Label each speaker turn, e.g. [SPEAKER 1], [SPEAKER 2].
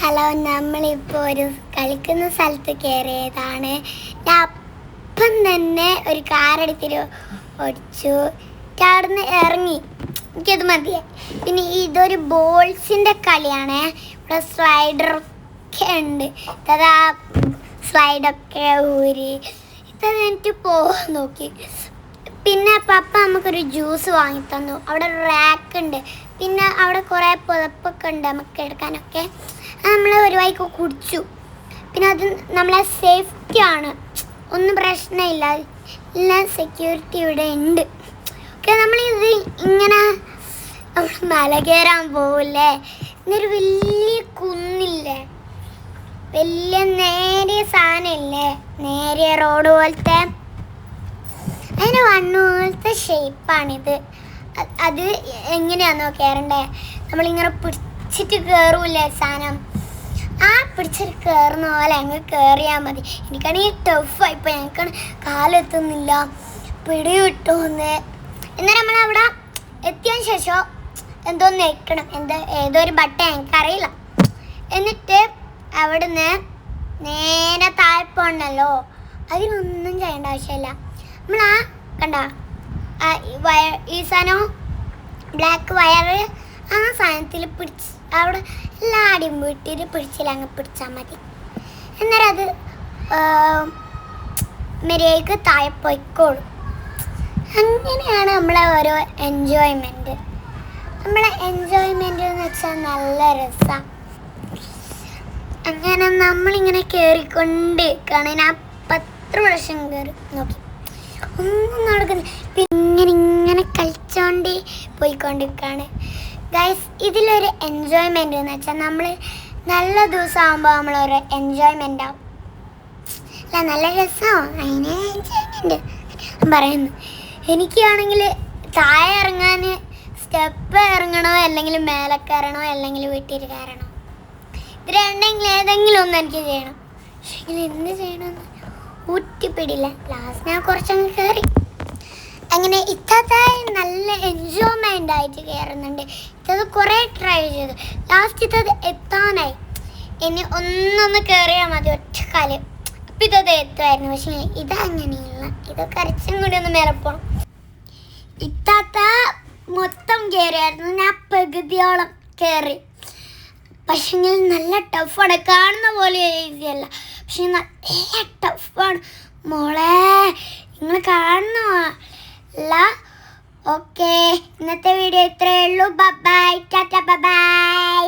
[SPEAKER 1] Hello, നമ്മളിപ്പോൾ ഒരു കളിക്കുന്ന സ്ഥലത്ത് കയറിയതാണ്. ഞാൻ അപ്പം തന്നെ ഒരു കാറെടുത്തിട്ട് ഓടിച്ചു. അവിടുന്ന് ഇറങ്ങി, എനിക്കത് മതിയായി. പിന്നെ ഇതൊരു ബോൾസിൻ്റെ കളിയാണ്. ഇവിടെ സ്ലൈഡറൊക്കെ ഉണ്ട്. ഇതാ സ്ലൈഡൊക്കെ ഊരി ഇതത് എനിക്ക് പോകാൻ നോക്കി. പിന്നെ പപ്പ നമുക്കൊരു ജ്യൂസ് വാങ്ങി തന്നു. അവിടെ റാക്ക് ഉണ്ട്. പിന്നെ അവിടെ കുറേ പുതപ്പൊക്കെ ഉണ്ട് നമുക്ക് എടുക്കാനൊക്കെ. നമ്മൾ ഒരു വായിക്ക് കുടിച്ചു. പിന്നെ അത് നമ്മളെ സേഫ്റ്റിയാണ്, ഒന്നും പ്രശ്നമില്ല, എല്ലാം സെക്യൂരിറ്റി ഇവിടെ ഉണ്ട്. ഓക്കെ, നമ്മളിത് ഇങ്ങനെ നമ്മൾ മല കയറാൻ പോവില്ലേ. ഇന്നൊരു വലിയ കുന്നില്ലേ, വലിയ നേരിയ സാധനമില്ലേ, നേരിയ റോഡ് പോലത്തെ, അതിന് വണ്ണുപോലത്തെ ഷേപ്പാണിത്. അത് എങ്ങനെയാണോ കയറണ്ടേ, നമ്മളിങ്ങനെ പിടിച്ചിട്ട് കയറൂല്ലേ സാധനം, ആ പിടിച്ചിട്ട് കയറുന്ന പോലെ അങ്ങ് കയറിയാൽ മതി. എനിക്കാണെങ്കിൽ ടഫായിപ്പോൾ, ഞങ്ങൾക്കാണ് കാലെത്തുന്നില്ല, പിടി കിട്ടുമെന്ന്. എന്നാൽ നമ്മളവിടെ എത്തിയതിന് ശേഷം എന്തോന്ന് വെക്കണം, ഏതോ ഒരു ബട്ടൺ എനിക്കറിയില്ല. എന്നിട്ട് അവിടുന്ന് നേരെ താഴ്പോണ്ടല്ലോ, അതിനൊന്നും ചെയ്യേണ്ട ആവശ്യമില്ല. നമ്മൾ കണ്ട ഈ സാധനം ബ്ലാക്ക് വയറ്, ആ സാധനത്തിൽ പിടിച്ച് അവിടെ എല്ലാടിയും വീട്ടിൽ പിടിച്ചില്ല, അങ്ങ് പിടിച്ചാൽ മതി. അന്നേരം അത് മര്യാദയ്ക്ക് താഴെ പോയിക്കോളും. അങ്ങനെയാണ് നമ്മളെ ഓരോ എൻജോയ്മെൻറ്റ്. നമ്മളെ എൻജോയ്മെൻറ്റ് എന്ന് വെച്ചാൽ നല്ല രസമാണ്. അങ്ങനെ നമ്മളിങ്ങനെ കയറിക്കൊണ്ടിരിക്കുകയാണ്. ഞാൻ 10 പ്രാവശ്യം കയറി നോക്കി, ഒന്നും നടക്കുന്നില്ല. പിന്നെ ഇങ്ങനെ കളിച്ചോണ്ട് പോയിക്കൊണ്ടിരിക്കുകയാണ്. ഗൈസ്, ഇതിലൊരു എൻജോയ്മെൻ്റ് എന്ന് വെച്ചാൽ നമ്മൾ നല്ല ദിവസമാകുമ്പോൾ നമ്മളൊരു എൻജോയ്മെൻ്റ് ആവും. അല്ല, നല്ല രസമാണ്, അതിന് എൻജോയ്മെൻറ്റ് പറയുന്നു. എനിക്കാണെങ്കിൽ താഴെ ഇറങ്ങാൻ സ്റ്റെപ്പ് ഇറങ്ങണോ, അല്ലെങ്കിൽ മേലെ കയറണോ, അല്ലെങ്കിൽ വീട്ടിൽ കയറണോ, ഇത് രണ്ടെങ്കിലും ഏതെങ്കിലും ഒന്ന് എനിക്ക് ചെയ്യണം. പക്ഷേ എന്ത് ചെയ്യണമെന്ന് ഊറ്റിപ്പിടില്ല. ലാസ്റ്റ് ഞാൻ കുറച്ചങ്ങ് കയറി. അങ്ങനെ ഇത്തത്തെ നല്ല എൻജോയ്മെൻ്റ് ആയിട്ട് കയറുന്നുണ്ട്. ഇത്തത് കുറേ ട്രൈ ചെയ്തു. ലാസ്റ്റ് ഇത്തത് എത്താനായി. ഇനി ഒന്നൊന്ന് കയറിയാൽ മതി, ഒറ്റ കാല്. അപ്പം ഇതത് എത്തുമായിരുന്നു. പക്ഷേ ഇതങ്ങനെയുള്ള, ഇതൊക്കെ അരച്ചും കൂടി ഒന്ന് മേലെ പോകണം. ഇത്താത്ത മൊത്തം കയറിയായിരുന്നു, ഞാൻ പകുതിയോളം കയറി. പക്ഷേ നല്ല ടഫാണ്, കാണുന്ന പോലെ ഈസിയല്ല, പക്ഷെ നല്ല ടഫാണ് മോളെ, നിങ്ങൾ കാണുന്നല്ല. ഓക്കെ, ഇന്നത്തെ വീഡിയോ ഇത്രയേ ഉള്ളൂ. Bye bye, Tata, bye bye.